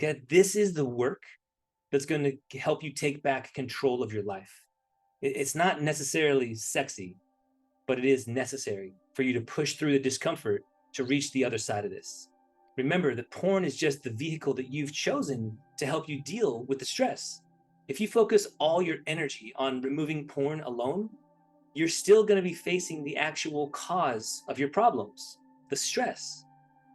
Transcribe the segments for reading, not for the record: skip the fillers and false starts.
Okay, this is the work that's going to help you take back control of your life. It's not necessarily sexy, but it is necessary for you to push through the discomfort to reach the other side of this. Remember that porn is just the vehicle that you've chosen to help you deal with the stress. If you focus all your energy on removing porn alone, you're still going to be facing the actual cause of your problems, the stress.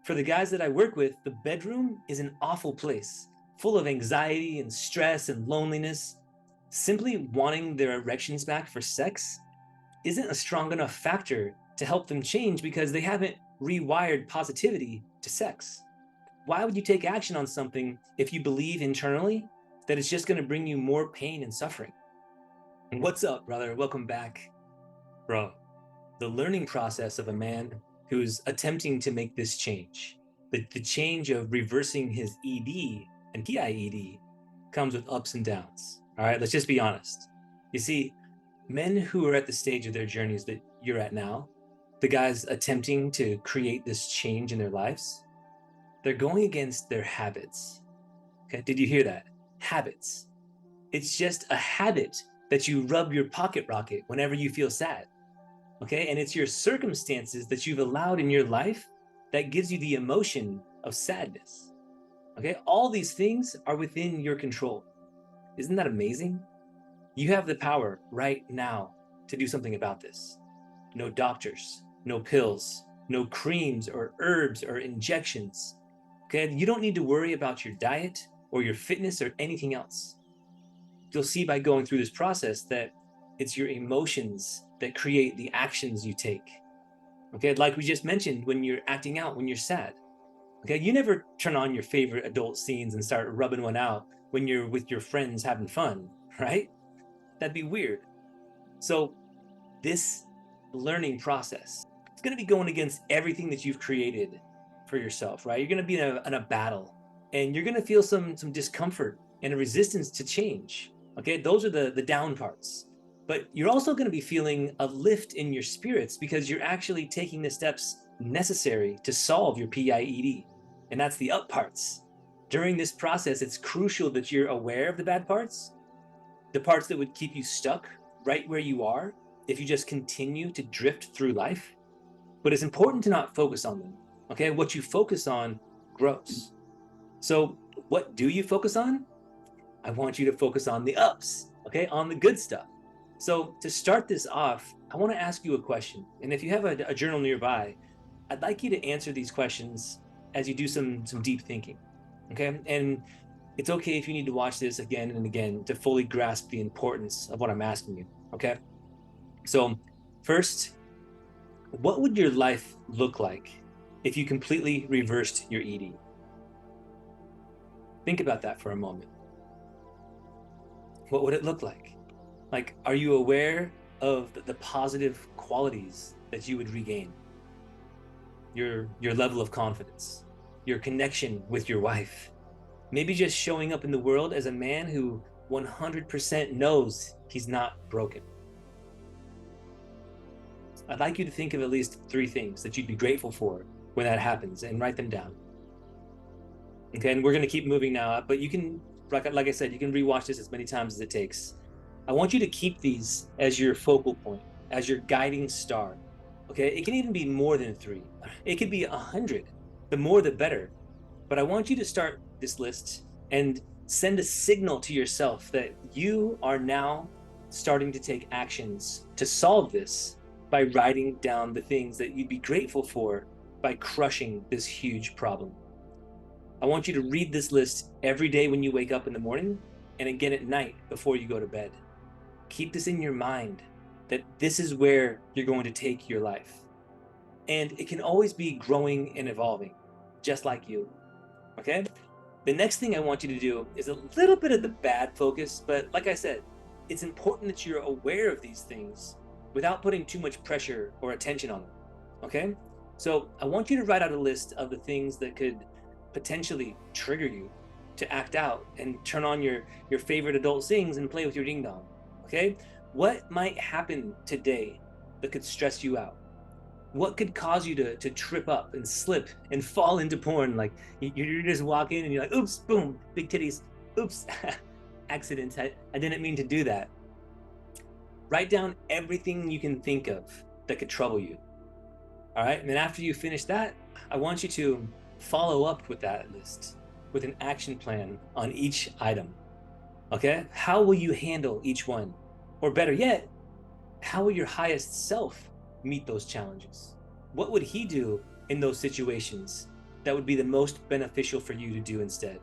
For the guys that I work with, the bedroom is an awful place, full of anxiety and stress and loneliness. Simply wanting their erections back for sex isn't a strong enough factor to help them change because they haven't rewired positivity to sex. Why would you take action on something if you believe internally that it's just going to bring you more pain and suffering? What's up, brother? Welcome back. Bro, the learning process of a man who's attempting to make this change, the change of reversing his ED and P.I.E.D, comes with ups and downs. All right, let's just be honest. You see, men who are at the stage of their journeys that you're at now, the guys attempting to create this change in their lives, they're going against their habits. Okay, did you hear that? Habits. It's just a habit that you rub your pocket rocket whenever you feel sad. Okay, and it's your circumstances that you've allowed in your life that gives you the emotion of sadness. Okay, all these things are within your control. Isn't that amazing? You have the power right now to do something about this. No doctors, no pills, no creams or herbs or injections. Okay, you don't need to worry about your diet or your fitness or anything else. You'll see by going through this process that it's your emotions that create the actions you take. Okay, like we just mentioned, when you're acting out, when you're sad. Okay, you never turn on your favorite adult scenes and start rubbing one out when you're with your friends having fun, right? That'd be weird. So this learning process, it's going to be going against everything that you've created for yourself, right? You're going to be in a battle, and you're going to feel some discomfort and a resistance to change. Okay, those are the down parts. But you're also going to be feeling a lift in your spirits because you're actually taking the steps necessary to solve your P.I.E.D. And that's the up parts. During this process, it's crucial that you're aware of the bad parts, the parts that would keep you stuck right where you are if you just continue to drift through life. But it's important to not focus on them. Okay, what you focus on grows. So what do you focus on? I want you to focus on the ups, okay, on the good stuff. So to start this off, I want to ask you a question. And if you have a journal nearby, I'd like you to answer these questions as you do some deep thinking. Okay. And it's okay if you need to watch this again and again to fully grasp the importance of what I'm asking you. Okay. So, first, what would your life look like if you completely reversed your ED? Think about that for a moment. What would it look like? Like, are you aware of the positive qualities that you would regain? Your level of confidence, your connection with your wife, maybe just showing up in the world as a man who 100% knows he's not broken. I'd like you to think of at least three things that you'd be grateful for when that happens and write them down. Okay, and we're going to keep moving now, but you can, like I said, you can rewatch this as many times as it takes. I want you to keep these as your focal point, as your guiding star. Okay, it can even be more than three, it could be 100. The more, the better. But I want you to start this list and send a signal to yourself that you are now starting to take actions to solve this by writing down the things that you'd be grateful for by crushing this huge problem. I want you to read this list every day when you wake up in the morning and again at night before you go to bed. Keep this in your mind that this is where you're going to take your life. And it can always be growing and evolving, just like you. Okay? The next thing I want you to do is a little bit of the bad focus, but like I said, it's important that you're aware of these things without putting too much pressure or attention on them. Okay? So I want you to write out a list of the things that could potentially trigger you to act out and turn on your favorite adult things and play with your ding dong. Okay? What might happen today that could stress you out? What could cause you to trip up and slip and fall into porn? Like you're just walking and you're like, oops, boom, big titties, oops, accident. I didn't mean to do that. Write down everything you can think of that could trouble you. All right. And then after you finish that, I want you to follow up with that list with an action plan on each item. Okay. How will you handle each one? Or better yet, how will your highest self meet those challenges? What would he do in those situations that would be the most beneficial for you to do instead?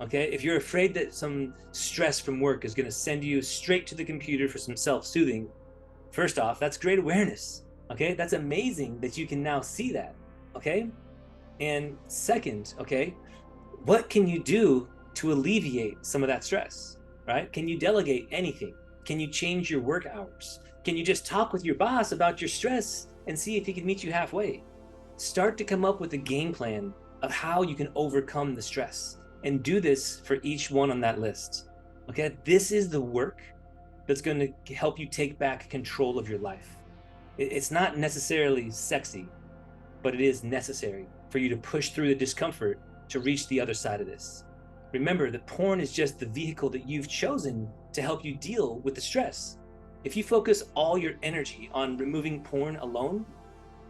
Okay. If you're afraid that some stress from work is going to send you straight to the computer for some self soothing, first off, that's great awareness. Okay. That's amazing that you can now see that. Okay. And second, okay, what can you do to alleviate some of that stress, right? Can you delegate anything? Can you change your work hours? Can you just talk with your boss about your stress and see if he can meet you halfway? Start to come up with a game plan of how you can overcome the stress and do this for each one on that list. Okay, this is the work that's going to help you take back control of your life. It's not necessarily sexy, but it is necessary for you to push through the discomfort to reach the other side of this. Remember that porn is just the vehicle that you've chosen to help you deal with the stress. If you focus all your energy on removing porn alone,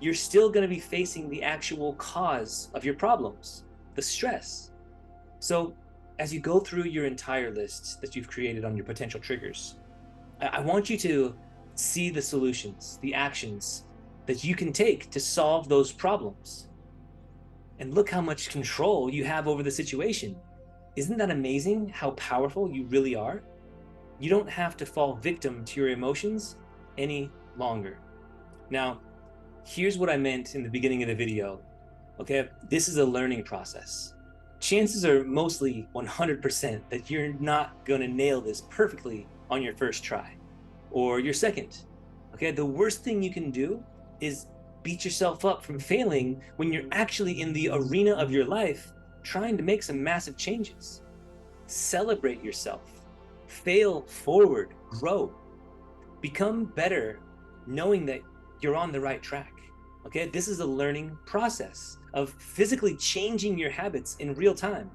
you're still going to be facing the actual cause of your problems, the stress. So, as you go through your entire list that you've created on your potential triggers, I want you to see the solutions, the actions that you can take to solve those problems. And look how much control you have over the situation. Isn't that amazing how powerful you really are? You don't have to fall victim to your emotions any longer. Now, here's what I meant in the beginning of the video. Okay, this is a learning process. Chances are mostly 100% that you're not going to nail this perfectly on your first try or your second. Okay, the worst thing you can do is beat yourself up from failing when you're actually in the arena of your life trying to make some massive changes. Celebrate yourself, fail forward, grow, become better, knowing that you're on the right track. Okay, this is a learning process of physically changing your habits in real time.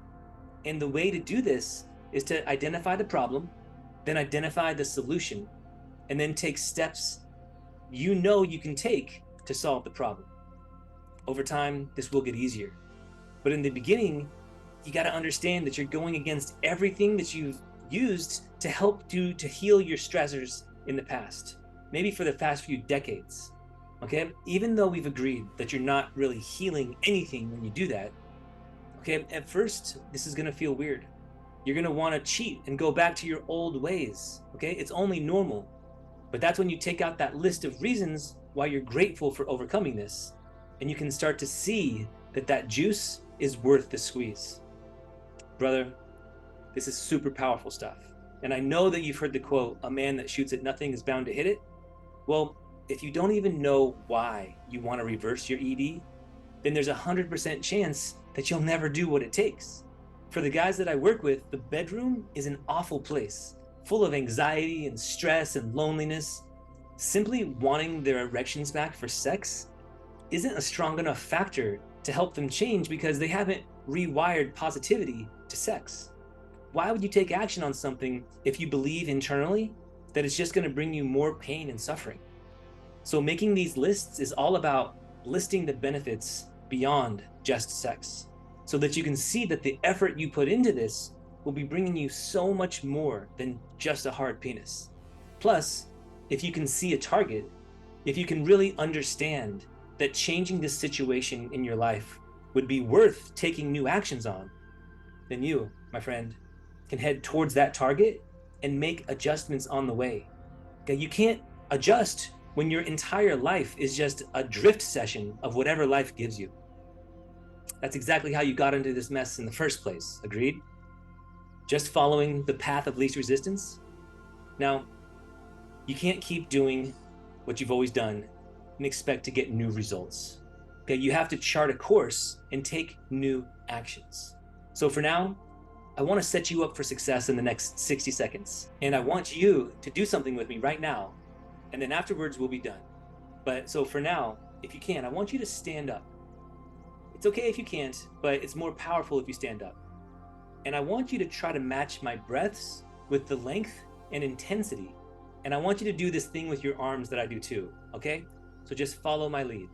And the way to do this is to identify the problem, then identify the solution, and then take steps you know you can take to solve the problem. Over time, this will get easier. But in the beginning, you got to understand that you're going against everything that you've used to help you to heal your stressors in the past, maybe for the past few decades. Okay, even though we've agreed that you're not really healing anything when you do that, okay, at first, this is going to feel weird. You're going to want to cheat and go back to your old ways. Okay, it's only normal. But that's when you take out that list of reasons why you're grateful for overcoming this, and you can start to see that that juice is worth the squeeze. Brother, this is super powerful stuff. And I know that you've heard the quote, a man that shoots at nothing is bound to hit it. Well, if you don't even know why you want to reverse your ED, then there's a 100% chance that you'll never do what it takes. For the guys that I work with, the bedroom is an awful place, full of anxiety and stress and loneliness. Simply wanting their erections back for sex isn't a strong enough factor to help them change because they haven't rewired positivity to sex. Why would you take action on something if you believe internally that it's just going to bring you more pain and suffering? So making these lists is all about listing the benefits beyond just sex, so that you can see that the effort you put into this will be bringing you so much more than just a hard penis. Plus, if you can see a target, if you can really understand that changing this situation in your life would be worth taking new actions on, then you, my friend, can head towards that target and make adjustments on the way. Okay, you can't adjust when your entire life is just a drift session of whatever life gives you. That's exactly how you got into this mess in the first place, agreed? Just following the path of least resistance? Now, you can't keep doing what you've always done and expect to get new results. Okay, you have to chart a course and take new actions. So for now, I want to set you up for success in the next 60 seconds. And I want you to do something with me right now. And then afterwards, we'll be done. But so for now, if you can, I want you to stand up. It's okay if you can't, but it's more powerful if you stand up. And I want you to try to match my breaths with the length and intensity. And I want you to do this thing with your arms that I do too, okay? So just follow my lead.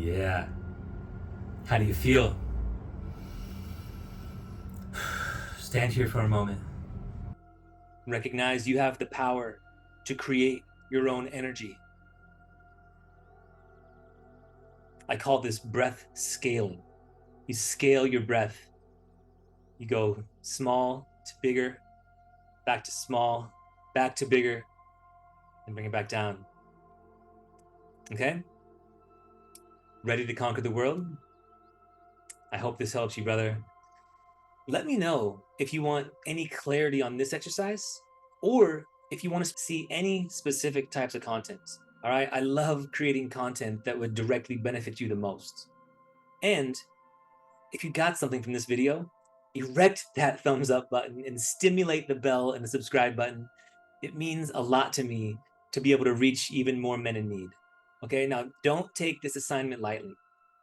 Yeah. How do you feel? Stand here for a moment. Recognize you have the power to create your own energy. I call this breath scaling. You scale your breath. You go small to bigger, back to small, back to bigger, and bring it back down. Okay? Ready to conquer the world? I hope this helps you, brother. Let me know if you want any clarity on this exercise or if you want to see any specific types of content. All right? I love creating content that would directly benefit you the most. And if you got something from this video, erect that thumbs up button and stimulate the bell and the subscribe button. It means a lot to me to be able to reach even more men in need. Okay, now don't take this assignment lightly.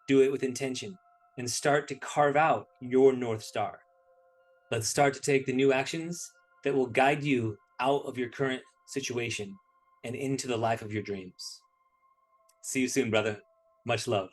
Do it with intention and start to carve out your North Star. Let's start to take the new actions that will guide you out of your current situation and into the life of your dreams. See you soon, brother. Much love.